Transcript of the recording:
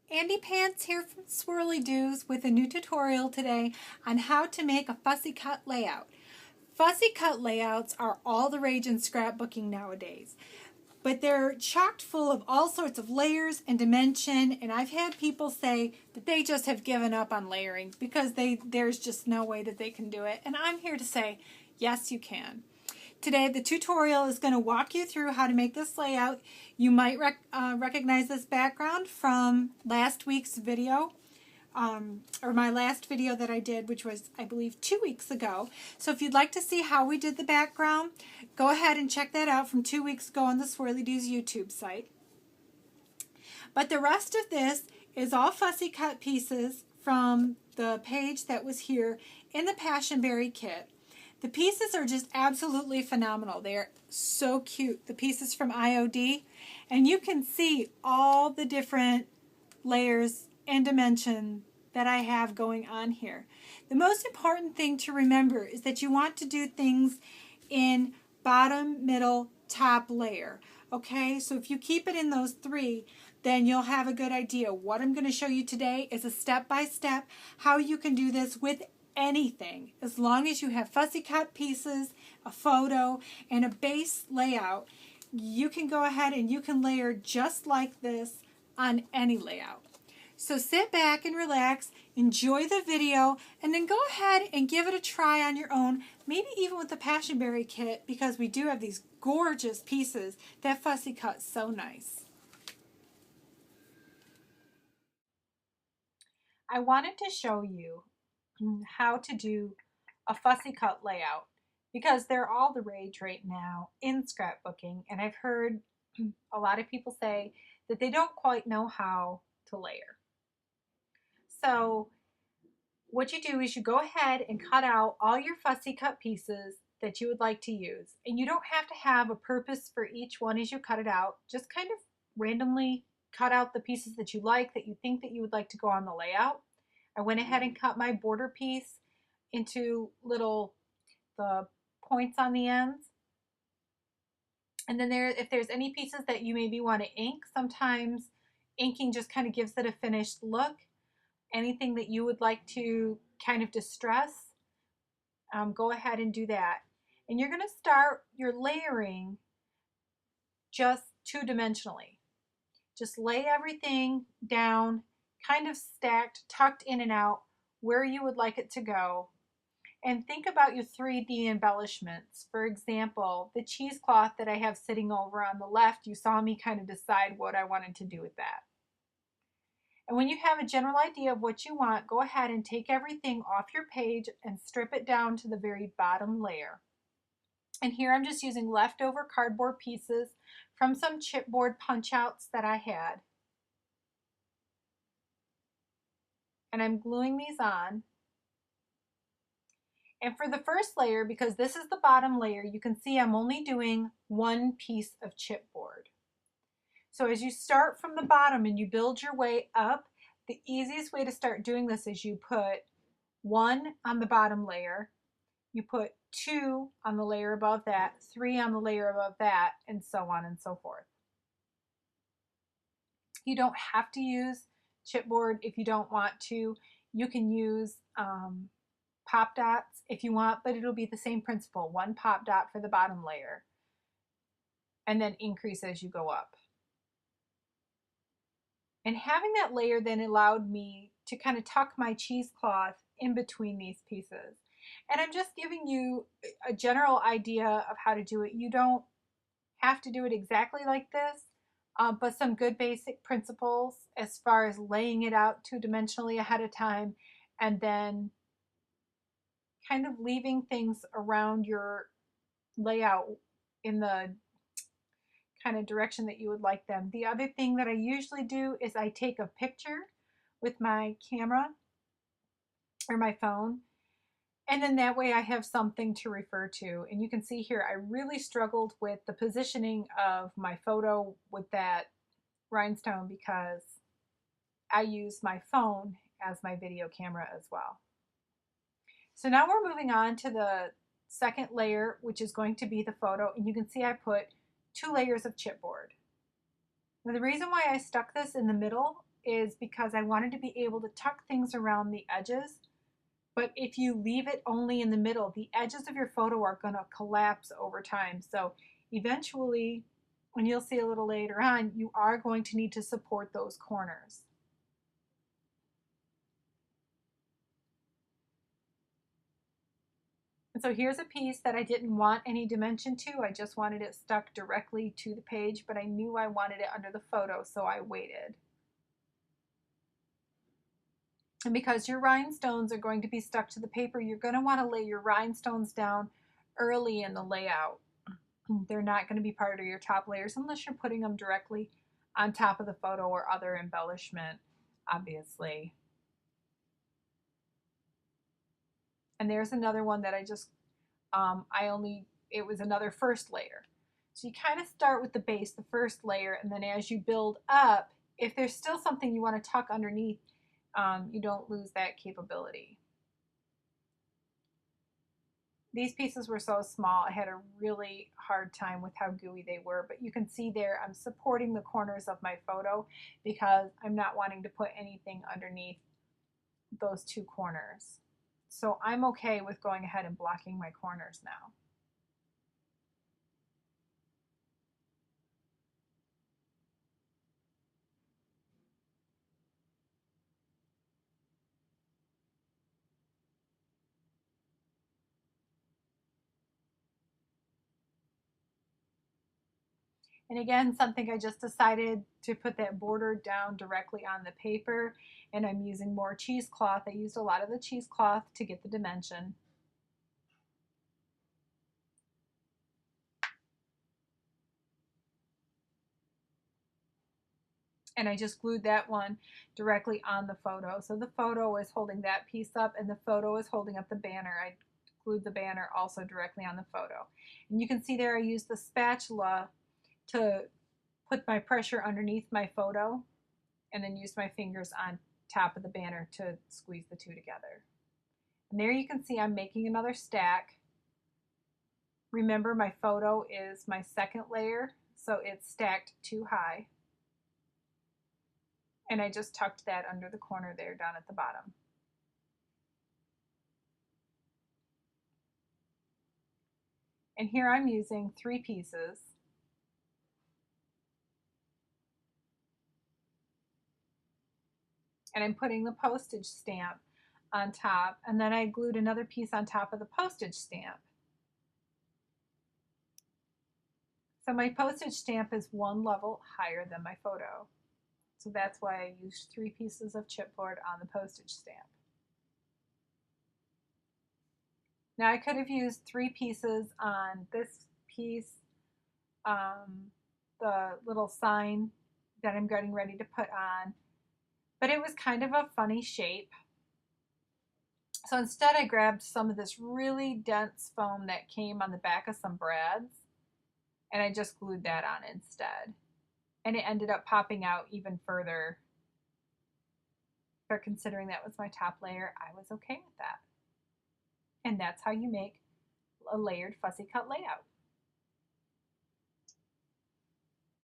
Andy Pants here from Swirlydoos with a new tutorial today on how to make a fussy cut layout. Fussy cut layouts are all the rage in scrapbooking nowadays, but they're chocked full of all sorts of layers and dimension, and I've had people say that they just have given up on layering because there's just no way that they can do it, and I'm here to say, yes, you can. Today, the tutorial is going to walk you through how to make this layout. You might recognize this background from last week's video, or my last video that I did, which was, I believe, 2 weeks ago. So if you'd like to see how we did the background, go ahead and check that out from 2 weeks ago on the Swirlydoos YouTube site. But the rest of this is all fussy cut pieces from the page that was here in the Passionberry kit. The pieces are just absolutely phenomenal. They are so cute. The pieces from IOD. And you can see all the different layers and dimension that I have going on here. The most important thing to remember is that you want to do things in bottom, middle, top layer. Okay, so if you keep it in those three, then you'll have a good idea. What I'm going to show you today is a step-by-step how you can do this with anything. As long as you have fussy cut pieces, a photo, and a base layout, you can go ahead and you can layer just like this on any layout. So sit back and relax, enjoy the video, and then go ahead and give it a try on your own, maybe even with the Passionberry kit, because we do have these gorgeous pieces that fussy cut so nice. I wanted to show you how to do a fussy cut layout because they're all the rage right now in scrapbooking, and I've heard a lot of people say that they don't quite know how to layer. So what you do is you go ahead and cut out all your fussy cut pieces that you would like to use, and you don't have to have a purpose for each one as you cut it out. Just kind of randomly cut out the pieces that you like, that you think that you would like to go on the layout. I went ahead and cut my border piece into the points on the ends. And then if there's any pieces that you maybe want to ink, sometimes inking just kind of gives it a finished look. Anything that you would like to kind of distress, go ahead and do that. And you're going to start your layering just two-dimensionally. Just lay everything down, kind of stacked, tucked in and out where you would like it to go. And think about your 3D embellishments. For example, the cheesecloth that I have sitting over on the left, you saw me kind of decide what I wanted to do with that. And when you have a general idea of what you want, go ahead and take everything off your page and strip it down to the very bottom layer. And here I'm just using leftover cardboard pieces from some chipboard punch outs that I had. And I'm gluing these on. And for the first layer, because this is the bottom layer, you can see I'm only doing one piece of chipboard. So as you start from the bottom and you build your way up, the easiest way to start doing this is you put 1 on the bottom layer, you put 2 on the layer above that, 3 on the layer above that, and so on and so forth. You don't have to use chipboard if you don't want to. You can use pop dots if you want, but it'll be the same principle. 1 pop dot for the bottom layer, and then increase as you go up. And having that layer then allowed me to kind of tuck my cheesecloth in between these pieces. And I'm just giving you a general idea of how to do it. You don't have to do it exactly like this, but some good basic principles as far as laying it out two-dimensionally ahead of time, and then kind of leaving things around your layout in the kind of direction that you would like them. The other thing that I usually do is I take a picture with my camera or my phone, and then that way I have something to refer to. And you can see here I really struggled with the positioning of my photo with that rhinestone because I use my phone as my video camera as well. So now we're moving on to the second layer, which is going to be the photo, and you can see I put 2 layers of chipboard. Now the reason why I stuck this in the middle is because I wanted to be able to tuck things around the edges. But if you leave it only in the middle, the edges of your photo are going to collapse over time. So eventually, and you'll see a little later on, you are going to need to support those corners. And so here's a piece that I didn't want any dimension to. I just wanted it stuck directly to the page, but I knew I wanted it under the photo, so I waited. And because your rhinestones are going to be stuck to the paper, you're going to want to lay your rhinestones down early in the layout. They're not going to be part of your top layers unless you're putting them directly on top of the photo or other embellishment, obviously. And there's another one that I just, it was another first layer. So you kind of start with the base, the first layer, and then as you build up, if there's still something you want to tuck underneath, you don't lose that capability. These pieces were so small, I had a really hard time with how gooey they were, but you can see there I'm supporting the corners of my photo because I'm not wanting to put anything underneath those two corners. So I'm okay with going ahead and blocking my corners now. And again, something I just decided to put that border down directly on the paper, and I'm using more cheesecloth. I used a lot of the cheesecloth to get the dimension. And I just glued that one directly on the photo. So the photo is holding that piece up and the photo is holding up the banner. I glued the banner also directly on the photo. And you can see there I used the spatula to put my pressure underneath my photo and then use my fingers on top of the banner to squeeze the two together. And there you can see I'm making another stack. Remember, my photo is my second layer, so it's stacked too high. And I just tucked that under the corner there down at the bottom. And here I'm using 3 pieces. And I'm putting the postage stamp on top, and then I glued another piece on top of the postage stamp. So my postage stamp is 1 level higher than my photo. So that's why I used 3 pieces of chipboard on the postage stamp. Now I could have used 3 pieces on this piece, the little sign that I'm getting ready to put on, but it was kind of a funny shape. So instead I grabbed some of this really dense foam that came on the back of some brads, and I just glued that on instead. And it ended up popping out even further. But considering that was my top layer, I was okay with that. And that's how you make a layered fussy cut layout.